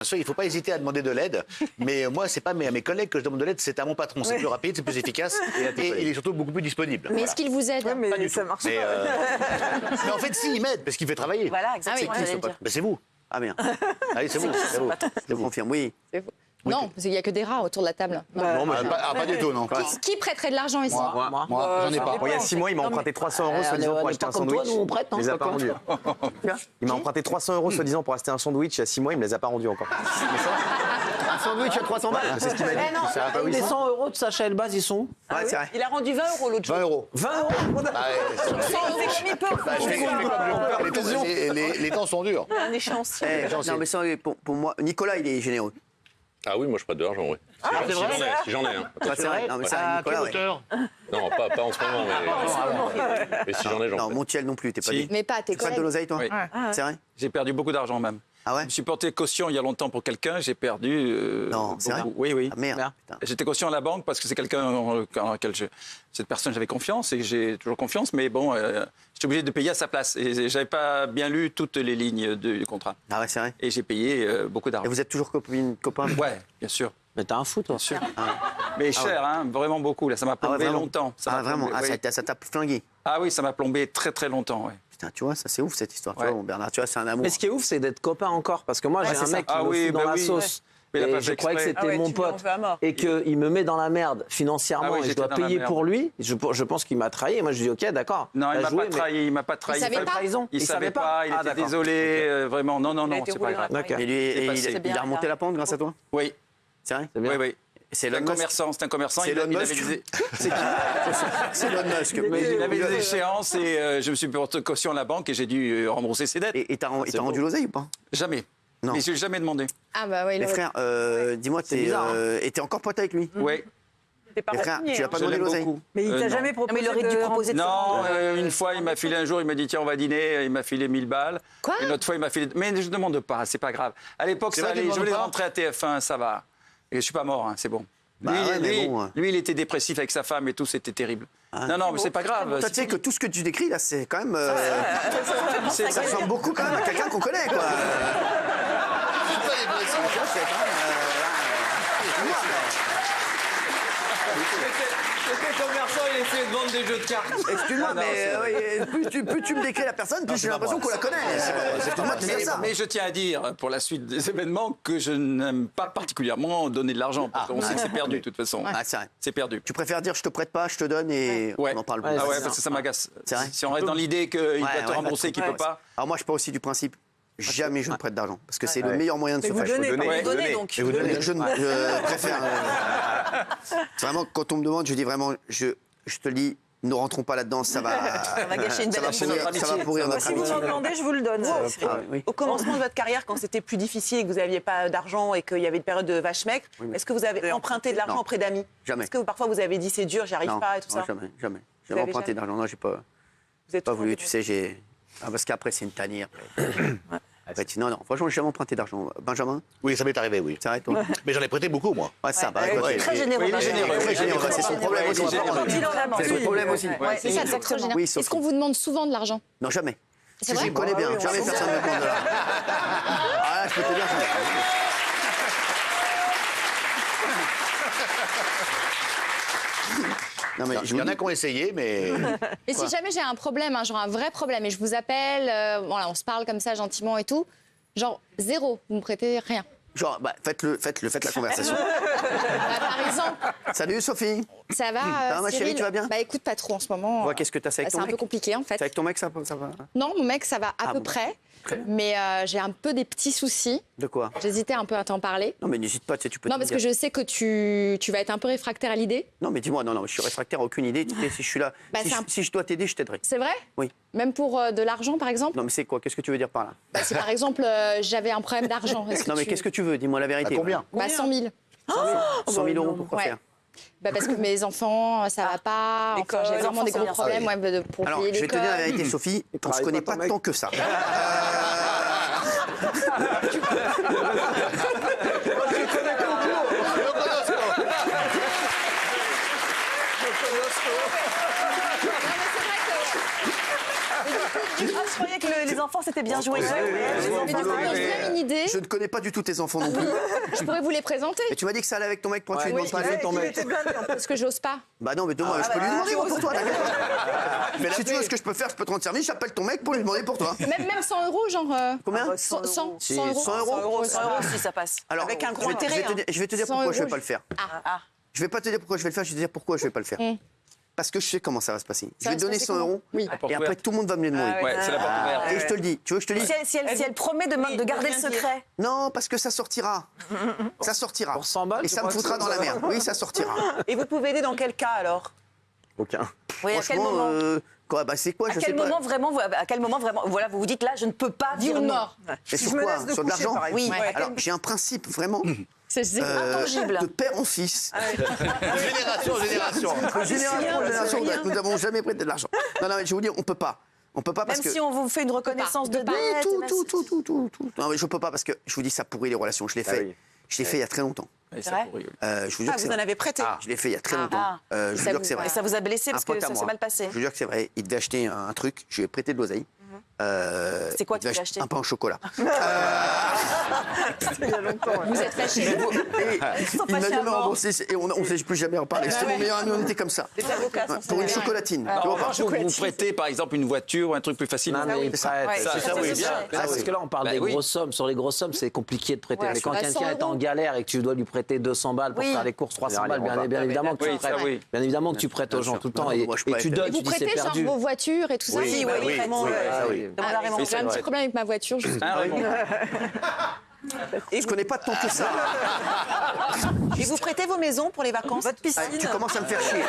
sûr, il ne faut pas hésiter à demander de l'aide. Mais moi, c'est pas à mes collègues que je demande de l'aide, c'est à mon patron. C'est plus rapide, c'est plus efficace et il est surtout beaucoup plus disponible. Mais est-ce qu'il vous aide? Mais Pas du ça tout. marche Mais, pas. mais en fait, si, il m'aide parce qu'il fait travailler. Voilà, exactement. Ah oui, j'allais dire. Ben, c'est vous. Ah bien, Allez, c'est vous. C'est vous. je confirme, oui. Non, parce qu'il n'y a que des rats autour de la table. Non, mais pas du tout, non. Qui prêterait de l'argent ici? Moi, j'en ai pas. Bon, il y a 6 mois, il m'a emprunté 300 € soi-disant pour acheter un sandwich. Il les a pas rendus. Il m'a emprunté 300 € soi-disant pour acheter un sandwich il y a 6 mois, il me les a pas rendus encore. Un sandwich à 300 balles. C'est ce qu'il m'a dit. Eh non, Ça va pas où ils les sont 100 € de Sacha Elbaz, ils sont Ouais, c'est vrai. Il a rendu 20 € l'autre jour. 20 euros. 20 €. Ah, ouais, C'est comme il peut. je fais comme je peux. Les temps sont durs. Un échéancier. Non, mais ça, pour moi, Nicolas, il est généreux. Ah oui, moi je prête de l'argent, oui. Si j'en ai, hein. Ça, c'est vrai. Non, mais ça, Nicolas, ouais. Non, pas en ce moment, mais si j'en ai, j'en Non, prête. Montiel non plus, t'es pas Si. dit. Mais pas à tes Tu prêtes de collègues. l'oseille, toi? Oui. C'est vrai? J'ai perdu beaucoup d'argent même. Ah ouais? Je me suis porté caution il y a longtemps pour quelqu'un, j'ai perdu. Non, c'est vrai? Oui, oui. Ah merde. Putain. J'étais caution à la banque parce que c'est quelqu'un en lequel cette personne j'avais confiance et j'ai toujours confiance, mais bon, j'étais obligé de payer à sa place et j'avais pas bien lu toutes les lignes du contrat. Ah ouais, c'est vrai. Et j'ai payé beaucoup Et d'argent. vous êtes toujours copains? Ouais, bien sûr. Mais t'as un fou, toi. Bien sûr. Mais cher, hein, vraiment beaucoup. Là, ça m'a plombé vraiment longtemps. Ça Ah m'a vraiment? plombé, Ah, oui. ça t'a flingué. Ah oui, ça m'a plombé très très longtemps. Ouais. Putain, tu vois, ça c'est ouf cette histoire. Tu Ouais. vois, mon Bernard, tu vois, c'est un amour. Mais ce qui est ouf, c'est d'être copain encore. Parce que moi, j'ai c'est un ça. mec qui Ah me oui, fout dans bah la oui. sauce. Mais il a Et pas je fait croyais que exprès. c'était Ah ouais, mon tu lui en pote. veux à mort. Et qu'il me met dans la merde financièrement Ah oui, et je j'étais dois dans la payer merde. pour lui. Je pense qu'il m'a trahi. Et moi, je dis, OK, d'accord. Non, il t'as m'a joué, pas trahi. Il m'a pas trahi. Il savait fallait- pas trahison. Il savait pas. Il Ah, était d'accord. désolé. Vraiment, non, Il a été c'est pas roulé dans grave. la Ok. Mais lui, C'est il, passé. il C'est bien, a remonté là. la pente grâce à toi? Oui, C'est vrai? C'est bien. oui, oui. C'est C'est un Elon Musk. commerçant. C'est un commerçant. C'est Il Elon avait Musk. des- C'est Elon Musk. Mais il avait des échéances et je me suis porté caution à la banque et j'ai dû rembourser ses dettes. Et t'as C'est rendu beau. l'oseille ou pas? Jamais. Non. Mais je l'ai jamais demandé. Ah bah oui, Mais le- frère, dis-moi, bizarre, et t'es encore pote avec lui? Oui. T'es pas Mais frère, rancunier, tu l'as hein. pas Je demandé l'aime l'oseille? beaucoup. Mais il t'a Non. jamais Non, proposé mais il aurait dû proposer de se Non, rendre. une fois, il m'a filé un jour, il m'a dit tiens, on va dîner, il m'a filé 1000 balles. Quoi? Une autre fois, il m'a filé. Mais je ne demande pas, c'est pas grave. À l'époque, C'est ça vrai, tu allait, je demandes voulais pas rentrer à TF1, ça va. Et je suis pas mort, hein, c'est bon. Bah ouais, mais bon, lui, il était dépressif avec sa femme et tout, c'était terrible. Non, mais c'est pas grave. Toi, tu sais que tout ce que tu décris là, c'est quand même. C'est- Ça ressemble beaucoup quand même à quelqu'un qu'on connaît, quoi. C'était commerçant, il essayait de vendre des jeux de cartes. Excuse-moi, mais plus tu me décris la personne, plus j'ai l'impression qu'on la connaît. Excuse-moi de dire ça. Mais je tiens à dire, pour la suite des événements, que je n'aime pas particulièrement donner de l'argent. Parce qu'on sait que c'est perdu, de toute façon. Ah, c'est vrai. C'est perdu. Tu préfères dire je te prête pas, je te donne et Ouais. on en parle Ouais, plus. Ah ouais, c'est parce que ça m'agace. C'est vrai. Si on reste dans l'idée qu'il doit te rembourser, qu'il ne peut pas. Alors moi, je pars aussi du principe, jamais je ne prête d'argent, parce que c'est le meilleur moyen de se vous fâcher. donnez, Ouais. Vous donnez donc. Je préfère. C'est vraiment, quand on me demande, je dis vraiment, je te le dis, ne rentrons pas là-dedans, ça va. Ça va gâcher une ça belle va amitié. pourrir, ça va pourrir Moi, notre si vous amitié. m'en demandez, je vous le donne. Ah, oui. Au commencement de votre carrière, quand c'était plus difficile et que vous n'aviez pas d'argent et qu'il y avait une période de vache maigre, mais- est-ce que vous avez emprunté de l'argent Non. auprès d'amis? Jamais. Est-ce que parfois vous avez dit c'est dur, j'y arrive Non, pas et tout non, ça? jamais. Vous Jamais avez emprunté jamais d'argent. Non, j'ai pas Vous êtes voulu. toujours Tu sais, j'ai. Ah, parce qu'après, c'est une tanière. Après, non, franchement, j'ai jamais emprunté d'argent. Benjamin, Oui, ça m'est arrivé, oui. c'est vrai, toi? Mais j'en ai prêté beaucoup, moi. Ouais, ça, bah, ouais, Très généreux. Oui, il est généreux. Très généreux, c'est son problème aussi. C'est son problème aussi. C'est ça, c'est trop génial. Oui, Est-ce sauf- qu'on vous demande souvent de l'argent? Non, jamais. C'est Je vrai les connais bien. Jamais personne ne me demande de l'argent. Ah, là, je peux te dire. Non, mais Il y en a qui ont essayé, mais. Et si jamais j'ai un problème, hein, genre un vrai problème, et je vous appelle, voilà, on se parle comme ça gentiment et tout, genre zéro, vous me prêtez rien. Genre, bah, faites la conversation. Bah, par exemple, Salut Sophie. ça va, Ça va, ma chérie, Cyril tu vas bien? Bah écoute, pas trop en ce moment. Ouais, qu'est-ce que t'as, c'est avec C'est ton un peu mec? compliqué en fait. C'est avec ton mec, ça va? Non, mon mec, ça va à peu bon. près. Très bien. Mais j'ai un peu des petits soucis. De quoi? J'hésitais un peu à t'en parler. Non, mais n'hésite pas, tu sais, tu peux Non, te parce dire. que je sais que tu vas être un peu réfractaire à l'idée. Non, mais dis-moi, non, je suis réfractaire à aucune idée. Tu sais, si je suis là, Bah, si, c'est je, un- si je dois t'aider, je t'aiderai. C'est vrai? Oui. Même pour de l'argent, par exemple? Non, mais c'est quoi? Qu'est-ce que tu veux dire par là? Bah, si par exemple, j'avais un problème d'argent. Non, mais qu'est-ce que tu veux? Dis-moi la vérité. À combien? Bah, 100 000. 100 000 euros, pourquoi Ouais. faire? Bah, parce que mes enfants, ça va pas. Enfin, L'école, j'ai les vraiment enfants, des c'est gros bien. problèmes ouais, pour Alors, payer je vais te dire la l'école. vérité, Sophie, on se travaille connaît pas, pas ton mec. tant que ça. Ah, je croyais que les enfants c'était c'était bien joué. Mais du coup, on a une idée. Je ne connais pas du tout tes enfants non plus. Je pourrais vous les présenter. Et tu m'as dit que ça allait avec ton mec, pourquoi tu lui Ouais, demandes pas je avec ton ton mec mec. Parce que j'ose pas. Bah non, mais demande, je peux lui demander moi, pour toi. Mais si tu veux ce que je peux faire, je peux te rendre service, j'appelle ton mec pour lui demander pour toi. Même 100 euros, genre. Combien 100 euros. 100 euros. 100 euros si ça passe. Alors, Avec un gros je intérêt, vais te dire 100 pourquoi je vais euros, pas le faire. Ah. Je vais pas te dire pourquoi je vais le faire, je vais te dire pourquoi je vais pas le faire. Parce que je sais comment ça va se passer. Je vais te donner 100 euros. Oui. Et après, tout le monde va venir de mourir. Ouais, c'est la porte ouverte. Et je te le dis. Tu veux que je te le dise Si elle promet de garder le secret. Non, parce que ça sortira. Ça sortira. Pour 100 balles, Et tu ça me crois que foutra ça dans la merde. Oui, ça sortira. Et vous pouvez aider dans quel cas alors? Aucun. Oui, à quel Franchement, moment quoi, bah c'est quoi, À je sais quel pas. moment vraiment, voilà, vous vous dites là, je ne peux pas Vie dire ou non. mort. Et sur quoi Sur de l'argent Oui. Alors, j'ai un principe vraiment C'est Intangible. de père en fils. Génération en génération. De génération en génération, nous n'avons jamais prêté de l'argent. Non, non, mais je vais vous dire, on peut pas. On peut pas parce Même que. si on vous fait une reconnaissance de Oui, dette. tout. Non, mais je peux pas parce que je vous dis, ça pourrit les relations. Je l'ai fait. oui. Je l'ai fait il y a très longtemps. Et C'est ça vrai pourrit, oui. Je vous jure Ah, que vous c'est en vrai. avez prêté. Je l'ai fait il y a très longtemps. Je vous jure que c'est vrai. Et ça vous a blessé parce Un pote que à ça moi, s'est mal passé. Je vous jure que c'est vrai. Il devait acheter un truc. Je lui ai prêté de l'oseille. C'est quoi il devait qu'il a acheté Un pain au chocolat. Vous êtes fâchés. Et il m'a jamais remboursé et on ne s'est plus jamais reparlé. C'était mon meilleur ami, on était comme ça. Les avocats sont Pour une chocolatine. Tu En vois pas revanche, vous prêtez par exemple une voiture ou un truc plus facile. Non, mais il ça. prête. Ouais, Ça, ça, oui, c'est bien. vrai. Parce que là, on parle Bah des oui. grosses sommes. Sur les grosses sommes, c'est compliqué de prêter. Ouais, Mais quand sur 100 quelqu'un est en euros. galère et que tu dois lui prêter 200 balles pour Oui. faire les courses, 300 balles, bien évidemment que tu Oui, ça, prêtes. oui. Bien évidemment que tu prêtes aux gens tout le temps. Non, Et moi, je et prête. tu donnes, Et vous tu dis c'est prêtez genre perdu. vos voitures et tout ça Oui, oui, vraiment. Ah oui. Demande à Raymond. J'ai un petit problème avec ma voiture. Hein, Raymond Je connais pas tant que ça. Et vous prêtez vos maisons pour les vacances? Votre piscine. Tu commences à me faire chier.